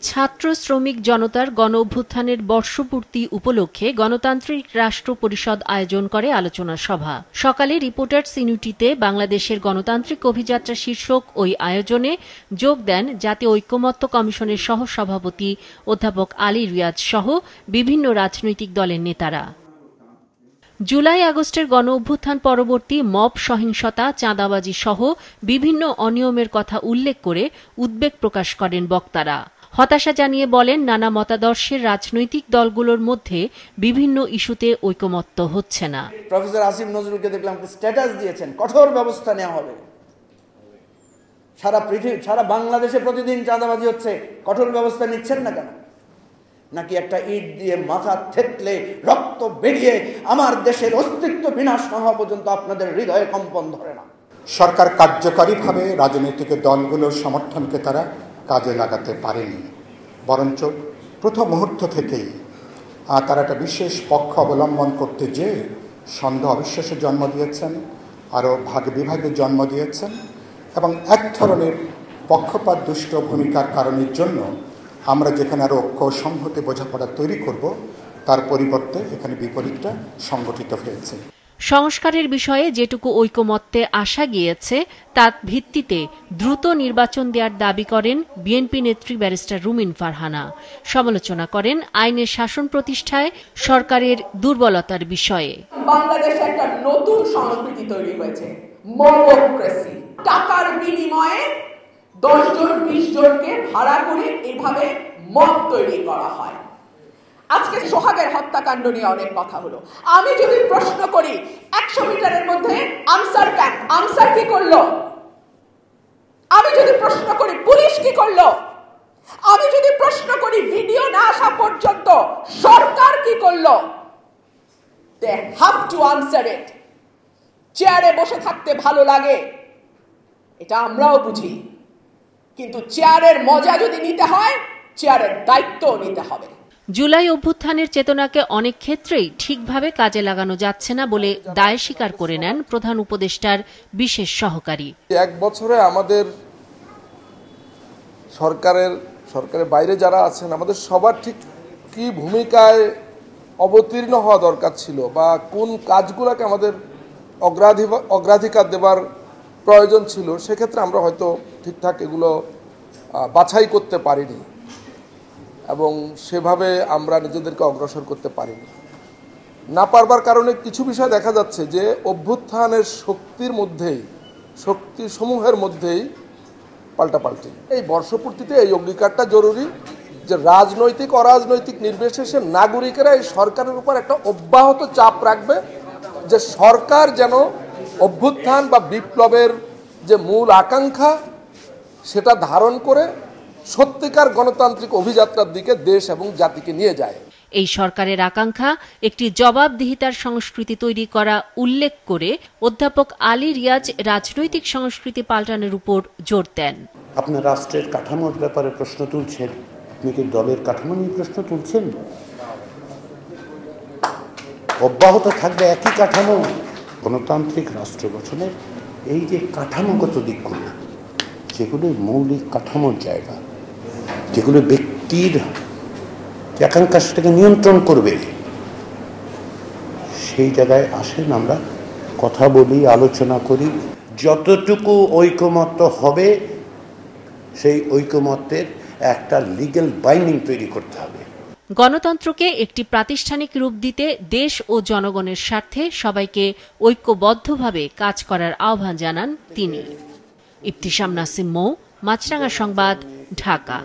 ছাত্র শ্রমিক জনতার গণ অভ্যুত্থানের বর্ষপূর্তি উপলক্ষে গণতান্ত্রিক রাষ্ট্র পরিষদ আয়োজন করে আলোচনা সভা। সকালে রিপোর্টার্স ইউনিটিতে বাংলাদেশের গণতান্ত্রিক অভিযাত্রা শীর্ষক ওই আয়োজনে যোগ দেন জাতীয় ঐকমত্য কমিশনের সহসভাপতি অধ্যাপক আলী রিয়াজ সহ বিভিন্ন রাজনৈতিক দলের নেতারা। জুলাই আগস্টের গণ অভ্যুত্থান পরবর্তী মব সহিংসতা, চাঁদাবাজি সহ বিভিন্ন অনিয়মের কথা উল্লেখ করে উদ্বেগ প্রকাশ করেন বক্তারা। হতাশা জানিয়ে বলেন, নানা মতাদর্শের রাজনৈতিক দলগুলোর মধ্যে বিভিন্ন ইস্যুতে ঐকমত্য হচ্ছে না। প্রফেসর আসিফ নজরুলকে দেখলাম স্ট্যাটাস দিয়েছেন, কঠোর ব্যবস্থা নেওয়া হবে। সারা বাংলাদেশে প্রতিদিন চাঁদাবাজি হচ্ছে, কঠোর ব্যবস্থা নিচ্ছেন না কেন? নাকি একটা ইট দিয়ে মাথা থেতলে রক্ত বেরিয়ে আমার দেশের অস্তিত্ব বিনাশ না হওয়া পর্যন্ত আপনাদের হৃদয়ে কম্পন ধরে না? সরকার কার্যকরীভাবে রাজনৈতিক দলগুলোর সমর্থনকে তারা কাজে লাগাতে পারেনি, বরঞ্চ প্রথম মুহূর্ত থেকেই তারা একটা বিশেষ পক্ষ অবলম্বন করতে যেয়ে সন্দেহ অবিশ্বাসের জন্ম দিয়েছেন, আরও ভাগ বিভাগের জন্ম দিয়েছেন এবং এক ধরনের পক্ষপাত দুষ্ট ভূমিকার কারণের জন্য আমরা যেখানে আরও ঐক্য সংহতি বোঝাপড়া তৈরি করব, তার পরিবর্তে এখানে বিপরীতটা সংগঠিত হয়েছে। সংস্কারের বিষয়ে যেটুকু ঐকমত্যে আসা গিয়েছে তার ভিত্তিতে দ্রুত নির্বাচন দেওয়ার দাবি করেন বিএনপি নেত্রী ব্যারিস্টার রুমিন ফারহানা। সমালোচনা করেন আইনের শাসন প্রতিষ্ঠায় সরকারের দুর্বলতার বিষয়ে। বাংলাদেশে একটা নতুন সংস্কৃতি তৈরি হয়েছে, মবক্রেসি। টাকার বিনিময়ে 10 জন 20 জনকে ভাড়া করে এইভাবে মব তৈরি করা হয়। আজকে সোহাগের হত্যাকাণ্ড নিয়ে অনেক কথা হলো। আমি যদি প্রশ্ন করি 100 মিটারের মধ্যে আনসার ক্যাম্প, আনসার কি করলো? আমি যদি প্রশ্ন করি পুলিশ কি করলো? আমি যদি প্রশ্ন করি ভিডিও না আসা পর্যন্ত সরকার কি করলো? They have to answer it. চেয়ারে বসে থাকতে ভালো লাগে, এটা আমরাও বুঝি, কিন্তু চেয়ারের মজা যদি নিতে হয়, চেয়ারের দায়িত্ব নিতে হবে। জুলাই অভ্যুত্থানের চেতনাকে অনেক ক্ষেত্রেই ঠিকভাবে কাজে লাগানো যাচ্ছে না বলে দায় স্বীকার করে নেন প্রধান উপদেষ্টার বিশেষ সহকারী। 1 বছরে আমাদের সরকারের বাইরে যারা আছেন, আমাদের সবার ঠিক কি ভূমিকায় অবতীর্ণ হওয়া দরকার ছিল বা কোন কাজগুলোকে আমাদের অগ্রাধিকার দেবার প্রয়োজন ছিল, সেক্ষেত্রে আমরা হয়তো ঠিকঠাক এগুলো বাছাই করতে পারিনি এবং সেভাবে আমরা নিজেদেরকে অগ্রসর করতে পারিনি। না পারবার কারণে কিছু বিষয় দেখা যাচ্ছে যে অভ্যুত্থানের শক্তিসমূহের মধ্যেই পাল্টাপাল্টি। এই বর্ষপূর্তিতে এই অঙ্গীকারটা জরুরি যে রাজনৈতিক অরাজনৈতিক নির্বিশেষে নাগরিকেরা এই সরকারের উপর একটা অব্যাহত চাপ রাখবে, যে সরকার যেন অভ্যুত্থান বা বিপ্লবের যে মূল আকাঙ্ক্ষা সেটা ধারণ করে সত্যিকার গণতান্ত্রিক অভিযাত্রার দিকে দেশ এবং জাতিকে নিয়ে যায়। এই সরকারের আকাঙ্ক্ষা একটি জবাবদিহিতার সংস্কৃতি তৈরি করা উল্লেখ করে অধ্যাপক আলী রিয়াজ রাজনৈতিক সংস্কৃতি পাল্টানোর উপর জোর দেন। আপনার রাষ্ট্রের কাঠামোর ব্যাপারে প্রশ্ন তুলছেন, আপনি কি দলের কাঠামো নিয়ে প্রশ্ন তুলছেন? অব্যাহত থাকবে একই কাঠামো। গণতান্ত্রিক রাষ্ট্র গঠনের এই যে কাঠামোগত দিকগুলো, যেগুলো মৌলিক কাঠামোর জায়গা, যেগুলো ব্যক্তির আকাঙ্ক্ষা সেটাকে নিয়ন্ত্রণ করবে, সেই জায়গায় আসেন আমরা কথা বলি, আলোচনা করি। যতটুকু ঐকমত্য হবে সেই ঐকমত্যের একটা লিগ্যাল বাইন্ডিং তৈরি করতে হবে। গণতন্ত্রকে একটি প্রাতিষ্ঠানিক রূপ দিতে দেশ ও জনগণের স্বার্থে সবাইকে ঐক্যবদ্ধভাবে কাজ করার আহ্বান জানান তিনি। ইবতিসাম নাসিম মৌ, মাছরাঙা সংবাদ, ঢাকা।